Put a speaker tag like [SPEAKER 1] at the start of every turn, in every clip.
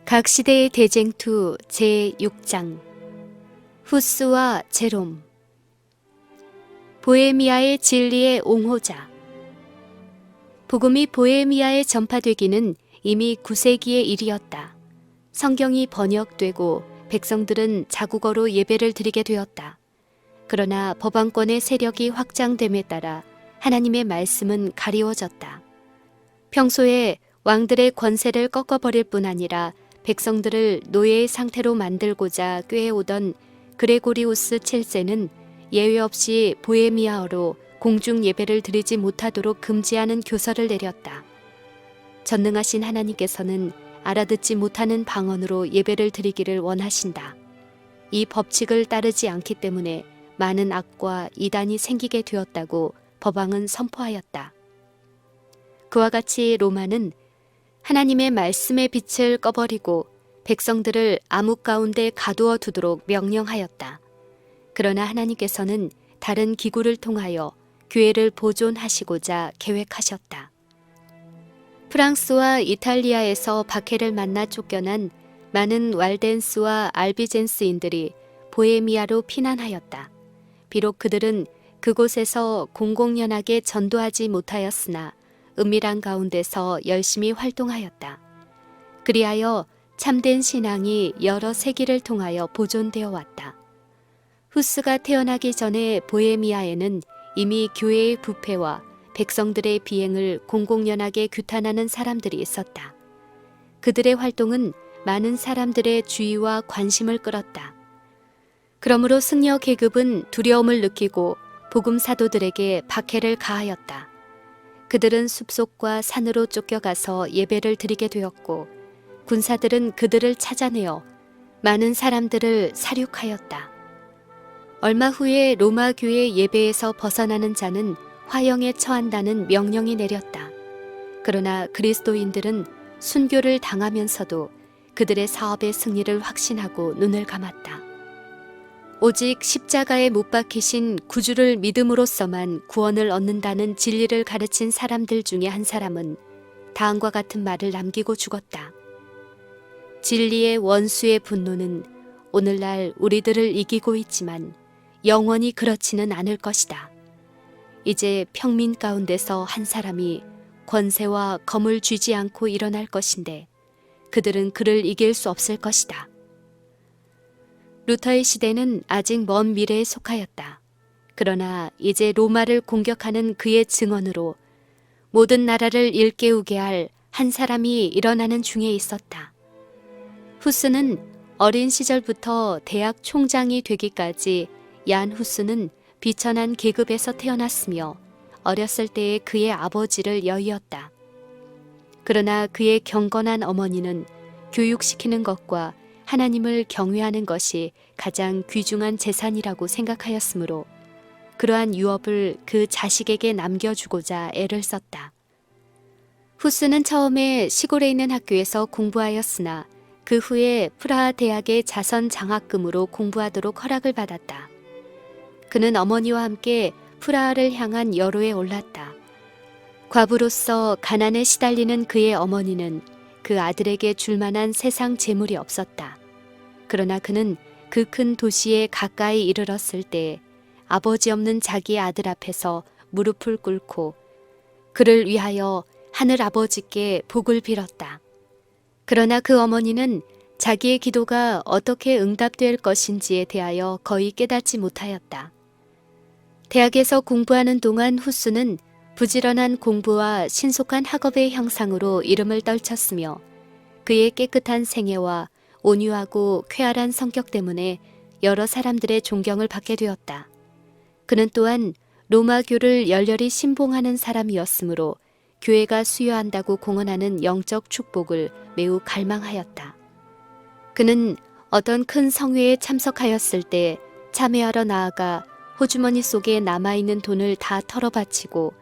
[SPEAKER 1] 각 시대의 대쟁투 제6장 후스와 제롬. 보헤미아의 진리의 옹호자. 복음이 보헤미아에 전파되기는 이미 9세기의 일이었다. 성경이 번역되고 백성들은 자국어로 예배를 드리게 되었다. 그러나 법왕권의 세력이 확장됨에 따라 하나님의 말씀은 가리워졌다. 평소에 왕들의 권세를 꺾어버릴 뿐 아니라 백성들을 노예의 상태로 만들고자 꾀해오던 그레고리우스 7세는 예외 없이 보헤미아어로 공중 예배를 드리지 못하도록 금지하는 교서를 내렸다. 전능하신 하나님께서는 알아듣지 못하는 방언으로 예배를 드리기를 원하신다. 이 법칙을 따르지 않기 때문에 많은 악과 이단이 생기게 되었다고 법왕은 선포하였다. 그와 같이 로마는 하나님의 말씀의 빛을 꺼버리고 백성들을 암흑 가운데 가두어 두도록 명령하였다. 그러나 하나님께서는 다른 기구를 통하여 교회를 보존하시고자 계획하셨다. 프랑스와 이탈리아에서 박해를 만나 쫓겨난 많은 왈덴스와 알비젠스인들이 보헤미아로 피난하였다. 비록 그들은 그곳에서 공공연하게 전도하지 못하였으나 은밀한 가운데서 열심히 활동하였다. 그리하여 참된 신앙이 여러 세기를 통하여 보존되어 왔다. 후스가 태어나기 전에 보헤미아에는 이미 교회의 부패와 백성들의 비행을 공공연하게 규탄하는 사람들이 있었다. 그들의 활동은 많은 사람들의 주의와 관심을 끌었다. 그러므로 승려 계급은 두려움을 느끼고 복음 사도들에게 박해를 가하였다. 그들은 숲속과 산으로 쫓겨가서 예배를 드리게 되었고 군사들은 그들을 찾아내어 많은 사람들을 살육하였다. 얼마 후에 로마 교회 예배에서 벗어나는 자는 화형에 처한다는 명령이 내렸다. 그러나 그리스도인들은 순교를 당하면서도 그들의 사업의 승리를 확신하고 눈을 감았다. 오직 십자가에 못 박히신 구주를 믿음으로써만 구원을 얻는다는 진리를 가르친 사람들 중에 한 사람은 다음과 같은 말을 남기고 죽었다. 진리의 원수의 분노는 오늘날 우리들을 이기고 있지만 영원히 그렇지는 않을 것이다. 이제 평민 가운데서 한 사람이 권세와 검을 쥐지 않고 일어날 것인데 그들은 그를 이길 수 없을 것이다. 루터의 시대는 아직 먼 미래에 속하였다. 그러나 이제 로마를 공격하는 그의 증언으로 모든 나라를 일깨우게 할 한 사람이 일어나는 중에 있었다. 후스는 어린 시절부터 대학 총장이 되기까지 얀 후스는 비천한 계급에서 태어났으며 어렸을 때의 그의 아버지를 여의었다. 그러나 그의 경건한 어머니는 교육시키는 것과 하나님을 경외하는 것이 가장 귀중한 재산이라고 생각하였으므로 그러한 유업을 그 자식에게 남겨주고자 애를 썼다. 후스는 처음에 시골에 있는 학교에서 공부하였으나 그 후에 프라하 대학의 자선 장학금으로 공부하도록 허락을 받았다. 그는 어머니와 함께 프라하를 향한 여로에 올랐다. 과부로서 가난에 시달리는 그의 어머니는 그 아들에게 줄 만한 세상 재물이 없었다. 그러나 그는 그 큰 도시에 가까이 이르렀을 때 아버지 없는 자기의 아들 앞에서 무릎을 꿇고 그를 위하여 하늘 아버지께 복을 빌었다. 그러나 그 어머니는 자기의 기도가 어떻게 응답될 것인지에 대하여 거의 깨닫지 못하였다. 대학에서 공부하는 동안 후스는 부지런한 공부와 신속한 학업의 형상으로 이름을 떨쳤으며 그의 깨끗한 생애와 온유하고 쾌활한 성격 때문에 여러 사람들의 존경을 받게 되었다. 그는 또한 로마교를 열렬히 신봉하는 사람이었으므로 교회가 수여한다고 공언하는 영적 축복을 매우 갈망하였다. 그는 어떤 큰 성회에 참석하였을 때 참회하러 나아가 호주머니 속에 남아있는 돈을 다 털어바치고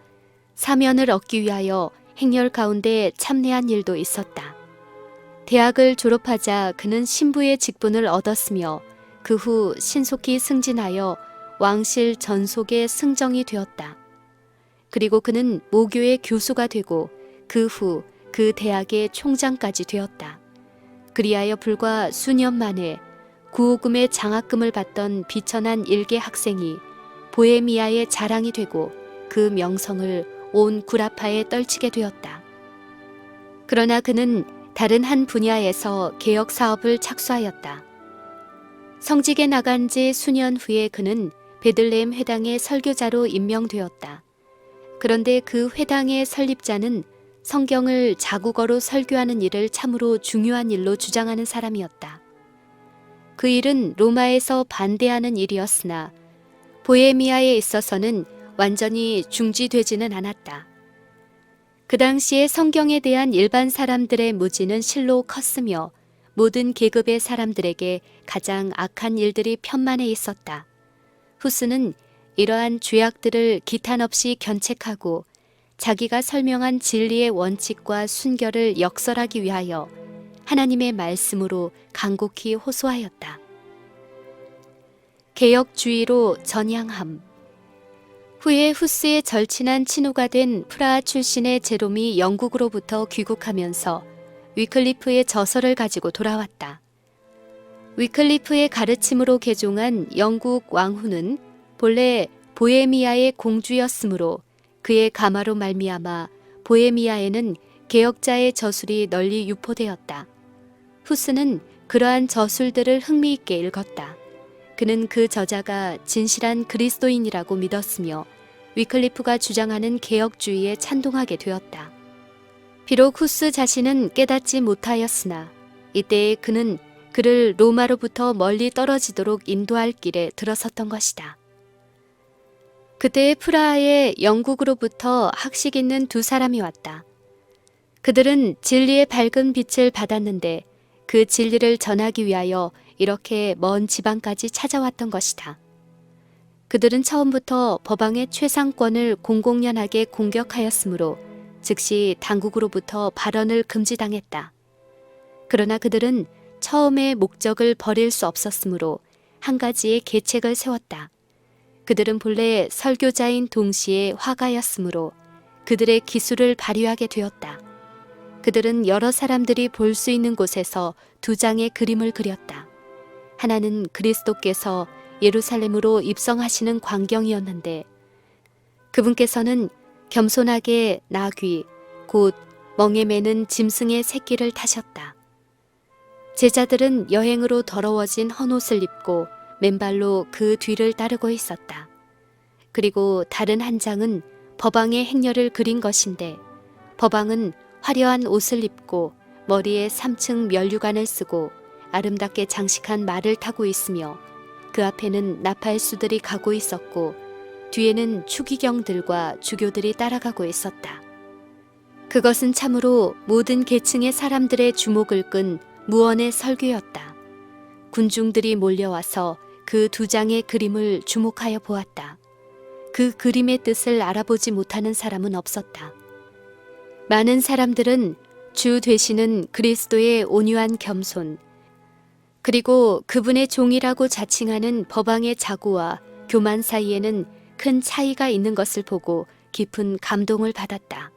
[SPEAKER 1] 사면을 얻기 위하여 행렬 가운데 참내한 일도 있었다. 대학을 졸업하자 그는 신부의 직분을 얻었으며 그 후 신속히 승진하여 왕실 전속의 승정이 되었다. 그리고 그는 모교의 교수가 되고 그 후 그 대학의 총장까지 되었다. 그리하여 불과 수년 만에 구호금의 장학금을 받던 비천한 일개 학생이 보헤미아의 자랑이 되고 그 명성을 온 구라파에 떨치게 되었다. 그러나 그는 다른 한 분야에서 개혁 사업을 착수하였다. 성직에 나간 지 수년 후에 그는 베들레헴 회당의 설교자로 임명되었다. 그런데 그 회당의 설립자는 성경을 자국어로 설교하는 일을 참으로 중요한 일로 주장하는 사람이었다. 그 일은 로마에서 반대하는 일이었으나 보헤미아에 있어서는 완전히 중지되지는 않았다. 그 당시에 성경에 대한 일반 사람들의 무지는 실로 컸으며 모든 계급의 사람들에게 가장 악한 일들이 편만해 있었다. 후스는 이러한 죄악들을 기탄 없이 견책하고 자기가 설명한 진리의 원칙과 순결을 역설하기 위하여 하나님의 말씀으로 간곡히 호소하였다. 개혁주의로 전향함. 후에 후스의 절친한 친구가 된 프라하 출신의 제롬이 영국으로부터 귀국하면서 위클리프의 저서를 가지고 돌아왔다. 위클리프의 가르침으로 개종한 영국 왕후는 본래 보헤미아의 공주였으므로 그의 가마로 말미암아 보헤미아에는 개혁자의 저술이 널리 유포되었다. 후스는 그러한 저술들을 흥미있게 읽었다. 그는 그 저자가 진실한 그리스도인이라고 믿었으며 위클리프가 주장하는 개혁주의에 찬동하게 되었다. 비록 후스 자신은 깨닫지 못하였으나 이때에 그는 그를 로마로부터 멀리 떨어지도록 인도할 길에 들어섰던 것이다. 그때 프라하에 영국으로부터 학식 있는 두 사람이 왔다. 그들은 진리의 밝은 빛을 받았는데 그 진리를 전하기 위하여 이렇게 먼 지방까지 찾아왔던 것이다. 그들은 처음부터 법왕의 최상권을 공공연하게 공격하였으므로 즉시 당국으로부터 발언을 금지당했다. 그러나 그들은 처음의 목적을 버릴 수 없었으므로 한 가지의 계책을 세웠다. 그들은 본래 설교자인 동시에 화가였으므로 그들의 기술을 발휘하게 되었다. 그들은 여러 사람들이 볼 수 있는 곳에서 두 장의 그림을 그렸다. 하나는 그리스도께서 예루살렘으로 입성하시는 광경이었는데 그분께서는 겸손하게 나귀, 곧 멍에 매는 짐승의 새끼를 타셨다. 제자들은 여행으로 더러워진 헌옷을 입고 맨발로 그 뒤를 따르고 있었다. 그리고 다른 한 장은 법왕의 행렬을 그린 것인데 법왕은 화려한 옷을 입고 머리에 3층 면류관을 쓰고 아름답게 장식한 말을 타고 있으며 그 앞에는 나팔수들이 가고 있었고 뒤에는 추기경들과 주교들이 따라가고 있었다. 그것은 참으로 모든 계층의 사람들의 주목을 끈 무언의 설교였다. 군중들이 몰려와서 그 두 장의 그림을 주목하여 보았다. 그 그림의 뜻을 알아보지 못하는 사람은 없었다. 많은 사람들은 주 되시는 그리스도의 온유한 겸손, 그리고 그분의 종이라고 자칭하는 법왕의 자고와 교만 사이에는 큰 차이가 있는 것을 보고 깊은 감동을 받았다.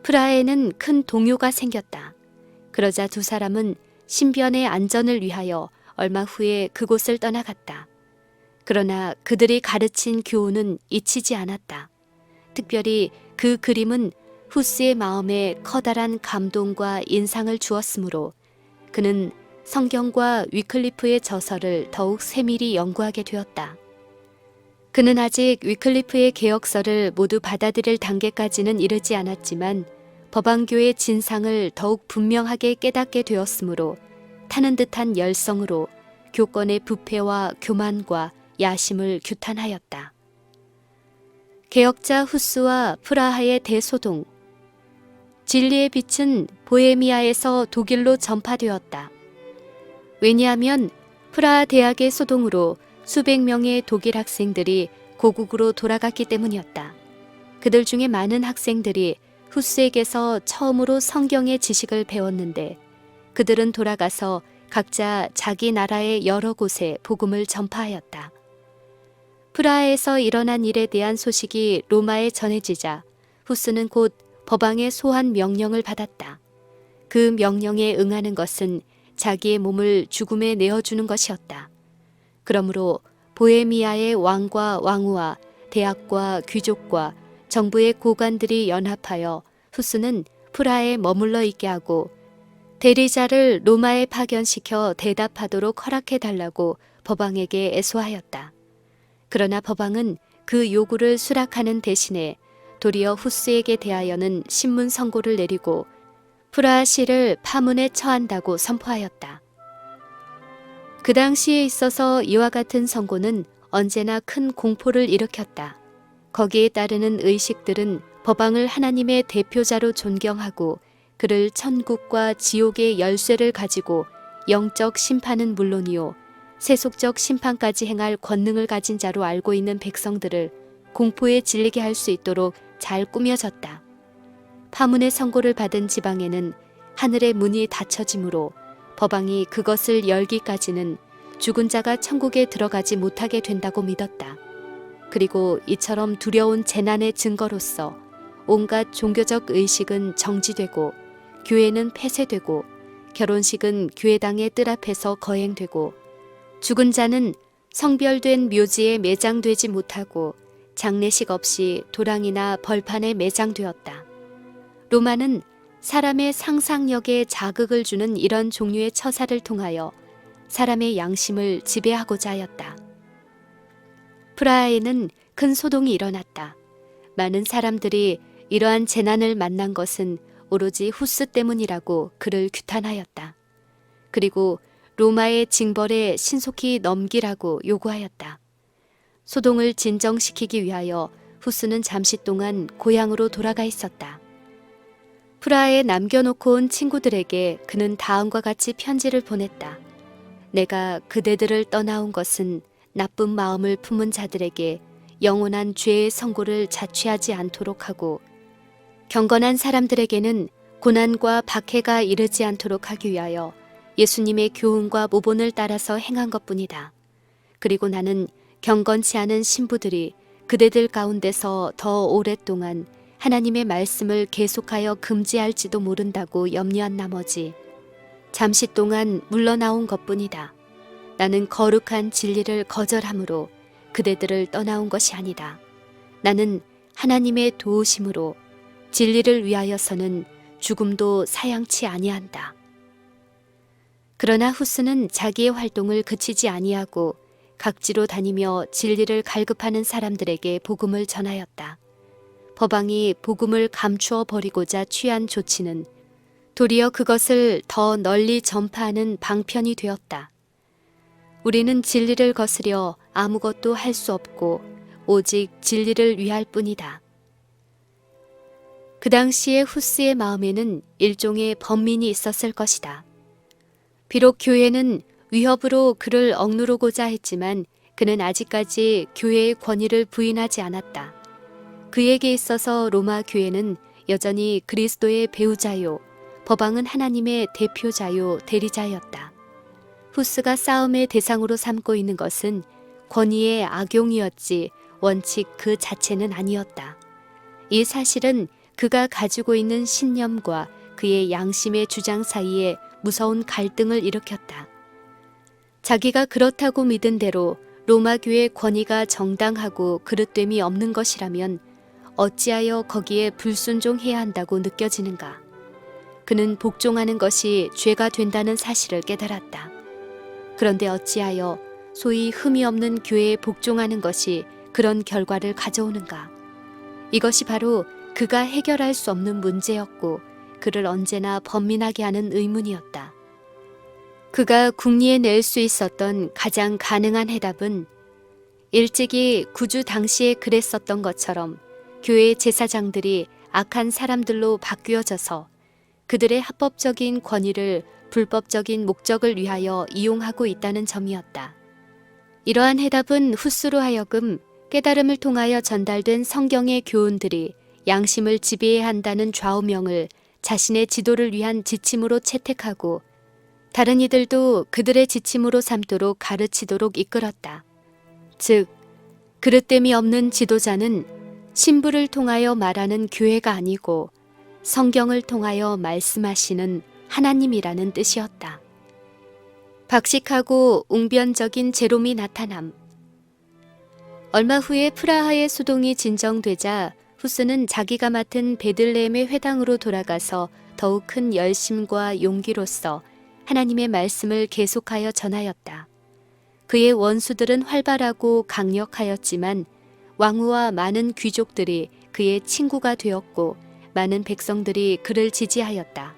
[SPEAKER 1] 프라하에는 큰 동요가 생겼다. 그러자 두 사람은 신변의 안전을 위하여 얼마 후에 그곳을 떠나갔다. 그러나 그들이 가르친 교훈은 잊히지 않았다. 특별히 그 그림은 후스의 마음에 커다란 감동과 인상을 주었으므로 그는 성경과 위클리프의 저서를 더욱 세밀히 연구하게 되었다. 그는 아직 위클리프의 개혁서를 모두 받아들일 단계까지는 이르지 않았지만 법왕교의 진상을 더욱 분명하게 깨닫게 되었으므로 타는 듯한 열성으로 교권의 부패와 교만과 야심을 규탄하였다. 개혁자 후스와 프라하의 대소동. 진리의 빛은 보헤미아에서 독일로 전파되었다. 왜냐하면 프라하 대학의 소동으로 수백 명의 독일 학생들이 고국으로 돌아갔기 때문이었다. 그들 중에 많은 학생들이 후스에게서 처음으로 성경의 지식을 배웠는데 그들은 돌아가서 각자 자기 나라의 여러 곳에 복음을 전파하였다. 프라하에서 일어난 일에 대한 소식이 로마에 전해지자 후스는 곧 법왕의 소환 명령을 받았다. 그 명령에 응하는 것은 자기의 몸을 죽음에 내어주는 것이었다. 그러므로 보헤미아의 왕과 왕후와 대학과 귀족과 정부의 고관들이 연합하여 후스는 프라하에 머물러 있게 하고 대리자를 로마에 파견시켜 대답하도록 허락해달라고 법왕에게 애소하였다. 그러나 법왕은 그 요구를 수락하는 대신에 도리어 후스에게 대하여는 신문 선고를 내리고 프라하시를 파문에 처한다고 선포하였다. 그 당시에 있어서 이와 같은 선고는 언제나 큰 공포를 일으켰다. 거기에 따르는 의식들은 법왕을 하나님의 대표자로 존경하고 그를 천국과 지옥의 열쇠를 가지고 영적 심판은 물론이요 세속적 심판까지 행할 권능을 가진 자로 알고 있는 백성들을 공포에 질리게 할 수 있도록 잘 꾸며졌다. 파문의 선고를 받은 지방에는 하늘의 문이 닫혀지므로 법왕이 그것을 열기까지는 죽은 자가 천국에 들어가지 못하게 된다고 믿었다. 그리고 이처럼 두려운 재난의 증거로서 온갖 종교적 의식은 정지되고 교회는 폐쇄되고 결혼식은 교회당의 뜰 앞에서 거행되고 죽은 자는 성별된 묘지에 매장되지 못하고 장례식 없이 도랑이나 벌판에 매장되었다. 로마는 사람의 상상력에 자극을 주는 이런 종류의 처사를 통하여 사람의 양심을 지배하고자 하였다. 프라하에는 큰 소동이 일어났다. 많은 사람들이 이러한 재난을 만난 것은 오로지 후스 때문이라고 그를 규탄하였다. 그리고 로마의 징벌에 신속히 넘기라고 요구하였다. 소동을 진정시키기 위하여 후스는 잠시 동안 고향으로 돌아가 있었다. 프라하에 남겨놓고 온 친구들에게 그는 다음과 같이 편지를 보냈다. 내가 그대들을 떠나온 것은 나쁜 마음을 품은 자들에게 영원한 죄의 선고를 자취하지 않도록 하고 경건한 사람들에게는 고난과 박해가 이르지 않도록 하기 위하여 예수님의 교훈과 모본을 따라서 행한 것뿐이다. 그리고 나는 경건치 않은 신부들이 그대들 가운데서 더 오랫동안 하나님의 말씀을 계속하여 금지할지도 모른다고 염려한 나머지 잠시 동안 물러나온 것뿐이다. 나는 거룩한 진리를 거절함으로 그대들을 떠나온 것이 아니다. 나는 하나님의 도우심으로 진리를 위하여서는 죽음도 사양치 아니한다. 그러나 후스는 자기의 활동을 그치지 아니하고 각지로 다니며 진리를 갈급하는 사람들에게 복음을 전하였다. 법왕이 복음을 감추어 버리고자 취한 조치는 도리어 그것을 더 널리 전파하는 방편이 되었다. 우리는 진리를 거스려 아무것도 할 수 없고 오직 진리를 위할 뿐이다. 그 당시에 후스의 마음에는 일종의 번민이 있었을 것이다. 비록 교회는 위협으로 그를 억누르고자 했지만 그는 아직까지 교회의 권위를 부인하지 않았다. 그에게 있어서 로마 교회는 여전히 그리스도의 배우자요, 법왕은 하나님의 대표자요, 대리자였다. 후스가 싸움의 대상으로 삼고 있는 것은 권위의 악용이었지 원칙 그 자체는 아니었다. 이 사실은 그가 가지고 있는 신념과 그의 양심의 주장 사이에 무서운 갈등을 일으켰다. 자기가 그렇다고 믿은 대로 로마 교회의 권위가 정당하고 그릇됨이 없는 것이라면 어찌하여 거기에 불순종해야 한다고 느껴지는가? 그는 복종하는 것이 죄가 된다는 사실을 깨달았다. 그런데 어찌하여 소위 흠이 없는 교회에 복종하는 것이 그런 결과를 가져오는가? 이것이 바로 그가 해결할 수 없는 문제였고 그를 언제나 번민하게 하는 의문이었다. 그가 궁리에 낼 수 있었던 가장 가능한 해답은 일찍이 구주 당시에 그랬었던 것처럼 교회 제사장들이 악한 사람들로 바뀌어져서 그들의 합법적인 권위를 불법적인 목적을 위하여 이용하고 있다는 점이었다. 이러한 해답은 후스로 하여금 깨달음을 통하여 전달된 성경의 교훈들이 양심을 지배해야 한다는 좌우명을 자신의 지도를 위한 지침으로 채택하고 다른 이들도 그들의 지침으로 삼도록 가르치도록 이끌었다. 즉, 그릇됨이 없는 지도자는 신부를 통하여 말하는 교회가 아니고 성경을 통하여 말씀하시는 하나님이라는 뜻이었다. 박식하고 웅변적인 제롬이 나타남. 얼마 후에 프라하의 수동이 진정되자 후스는 자기가 맡은 베들레헴의 회당으로 돌아가서 더욱 큰 열심과 용기로서 하나님의 말씀을 계속하여 전하였다. 그의 원수들은 활발하고 강력하였지만 왕후와 많은 귀족들이 그의 친구가 되었고 많은 백성들이 그를 지지하였다.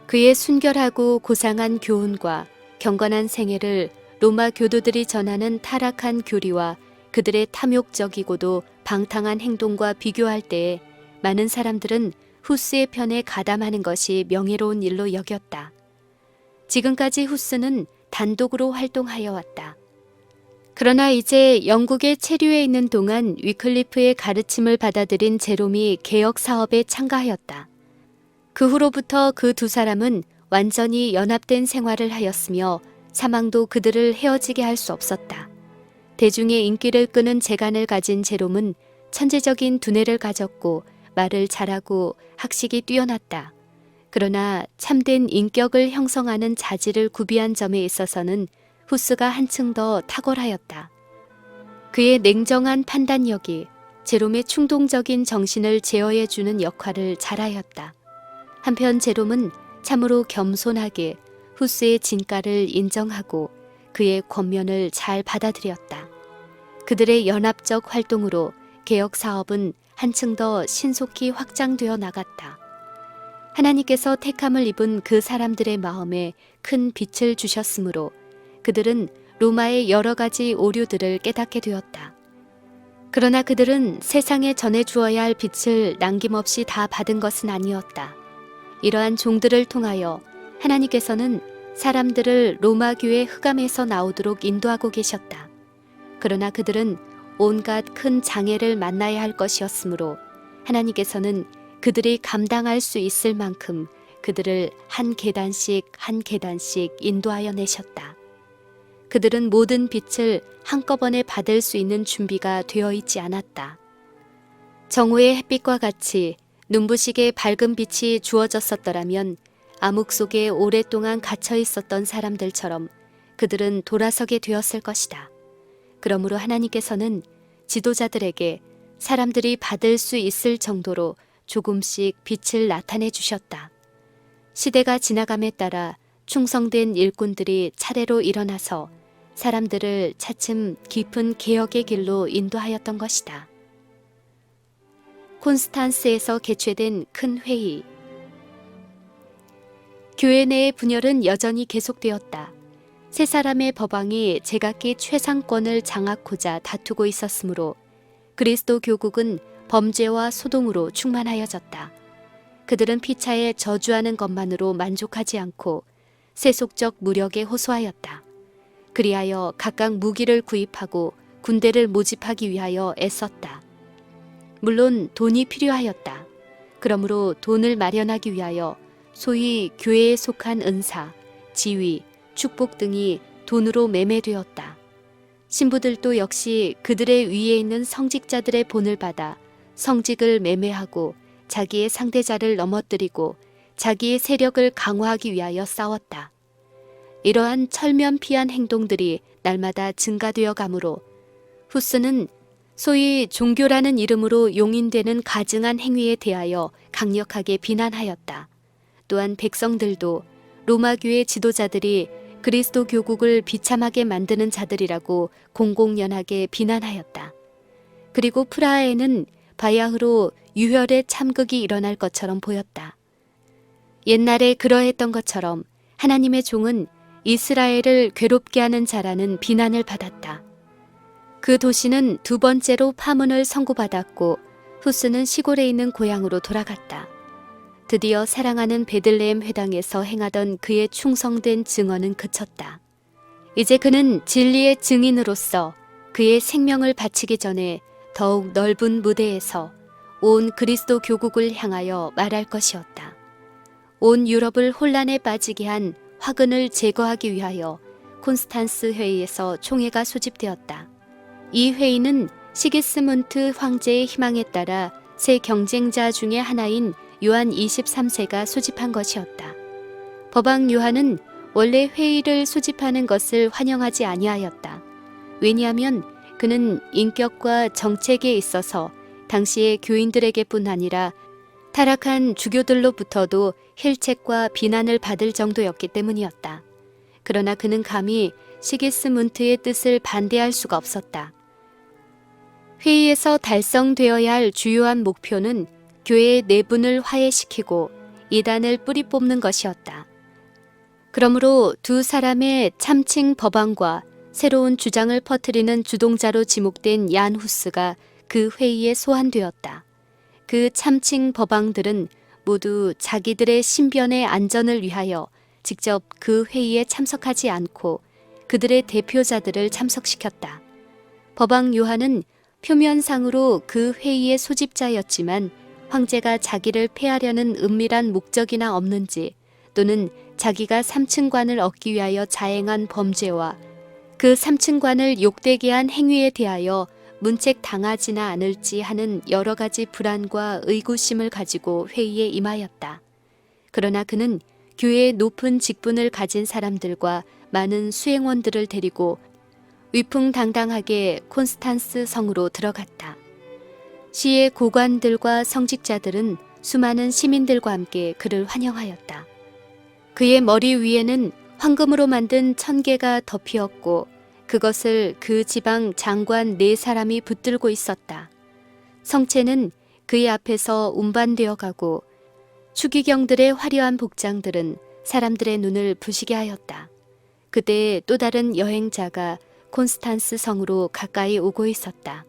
[SPEAKER 1] 그의 순결하고 고상한 교훈과 경건한 생애를 로마 교도들이 전하는 타락한 교리와 그들의 탐욕적이고도 방탕한 행동과 비교할 때에 많은 사람들은 후스의 편에 가담하는 것이 명예로운 일로 여겼다. 지금까지 후스는 단독으로 활동하여 왔다. 그러나 이제 영국에 체류해 있는 동안 위클리프의 가르침을 받아들인 제롬이 개혁 사업에 참가하였다. 그 후로부터 그 두 사람은 완전히 연합된 생활을 하였으며 사망도 그들을 헤어지게 할 수 없었다. 대중의 인기를 끄는 재간을 가진 제롬은 천재적인 두뇌를 가졌고 말을 잘하고 학식이 뛰어났다. 그러나 참된 인격을 형성하는 자질을 구비한 점에 있어서는 후스가 한층 더 탁월하였다. 그의 냉정한 판단력이 제롬의 충동적인 정신을 제어해주는 역할을 잘하였다. 한편 제롬은 참으로 겸손하게 후스의 진가를 인정하고 그의 권면을 잘 받아들였다. 그들의 연합적 활동으로 개혁 사업은 한층 더 신속히 확장되어 나갔다. 하나님께서 택함을 입은 그 사람들의 마음에 큰 빛을 주셨으므로 그들은 로마의 여러 가지 오류들을 깨닫게 되었다. 그러나 그들은 세상에 전해 주어야 할 빛을 남김없이 다 받은 것은 아니었다. 이러한 종들을 통하여 하나님께서는 사람들을 로마 교회 흑암에서 나오도록 인도하고 계셨다. 그러나 그들은 온갖 큰 장애를 만나야 할 것이었으므로 하나님께서는 그들이 감당할 수 있을 만큼 그들을 한 계단씩 한 계단씩 인도하여 내셨다. 그들은 모든 빛을 한꺼번에 받을 수 있는 준비가 되어 있지 않았다. 정오의 햇빛과 같이 눈부시게 밝은 빛이 주어졌었더라면 암흑 속에 오랫동안 갇혀 있었던 사람들처럼 그들은 돌아서게 되었을 것이다. 그러므로 하나님께서는 지도자들에게 사람들이 받을 수 있을 정도로 조금씩 빛을 나타내 주셨다. 시대가 지나감에 따라 충성된 일꾼들이 차례로 일어나서 사람들을 차츰 깊은 개혁의 길로 인도하였던 것이다. 콘스탄스에서 개최된 큰 회의. 교회 내의 분열은 여전히 계속되었다. 세 사람의 법왕이 제각기 최상권을 장악하고자 다투고 있었으므로 그리스도 교국은 범죄와 소동으로 충만하여졌다. 그들은 피차에 저주하는 것만으로 만족하지 않고 세속적 무력에 호소하였다. 그리하여 각각 무기를 구입하고 군대를 모집하기 위하여 애썼다. 물론 돈이 필요하였다. 그러므로 돈을 마련하기 위하여 소위 교회에 속한 은사, 지위, 축복 등이 돈으로 매매되었다. 신부들도 역시 그들의 위에 있는 성직자들의 본을 받아 성직을 매매하고 자기의 상대자를 넘어뜨리고 자기의 세력을 강화하기 위하여 싸웠다. 이러한 철면피한 행동들이 날마다 증가되어 가므로 후스는 소위 종교라는 이름으로 용인되는 가증한 행위에 대하여 강력하게 비난하였다. 또한 백성들도 로마 교회 지도자들이 그리스도 교국을 비참하게 만드는 자들이라고 공공연하게 비난하였다. 그리고 프라하에는 바야흐로 유혈의 참극이 일어날 것처럼 보였다. 옛날에 그러했던 것처럼 하나님의 종은 이스라엘을 괴롭게 하는 자라는 비난을 받았다. 그 도시는 두 번째로 파문을 선고받았고 후스는 시골에 있는 고향으로 돌아갔다. 드디어 사랑하는 베들레헴 회당에서 행하던 그의 충성된 증언은 그쳤다. 이제 그는 진리의 증인으로서 그의 생명을 바치기 전에 더욱 넓은 무대에서 온 그리스도 교국을 향하여 말할 것이었다. 온 유럽을 혼란에 빠지게 한 화근을 제거하기 위하여 콘스탄스 회의에서 총회가 소집되었다. 이 회의는 시기스문트 황제의 희망에 따라 새 경쟁자 중의 하나인 요한 23세가 소집한 것이었다. 법왕 요한은 원래 회의를 소집하는 것을 환영하지 아니하였다. 왜냐하면 그는 인격과 정책에 있어서 당시의 교인들에게뿐 아니라 타락한 주교들로부터도 힐책과 비난을 받을 정도였기 때문이었다. 그러나 그는 감히 시기스문트의 뜻을 반대할 수가 없었다. 회의에서 달성되어야 할 주요한 목표는 교회의 내분을 화해시키고 이단을 뿌리 뽑는 것이었다. 그러므로 두 사람의 참칭 법왕과 새로운 주장을 퍼뜨리는 주동자로 지목된 얀 후스가 그 회의에 소환되었다. 그 참칭 법왕들은 모두 자기들의 신변의 안전을 위하여 직접 그 회의에 참석하지 않고 그들의 대표자들을 참석시켰다. 법왕 요한은 표면상으로 그 회의의 소집자였지만 황제가 자기를 폐하려는 은밀한 목적이나 없는지 또는 자기가 삼층관을 얻기 위하여 자행한 범죄와 그 삼층관을 욕되게 한 행위에 대하여 문책 당하지나 않을지 하는 여러 가지 불안과 의구심을 가지고 회의에 임하였다. 그러나 그는 교회의 높은 직분을 가진 사람들과 많은 수행원들을 데리고 위풍당당하게 콘스탄스 성으로 들어갔다. 시의 고관들과 성직자들은 수많은 시민들과 함께 그를 환영하였다. 그의 머리 위에는 황금으로 만든 천개가 덮이었고 그것을 그 지방 장관 4사람이 붙들고 있었다. 성체는 그의 앞에서 운반되어 가고 추기경들의 화려한 복장들은 사람들의 눈을 부시게 하였다. 그때 또 다른 여행자가 콘스탄스 성으로 가까이 오고 있었다.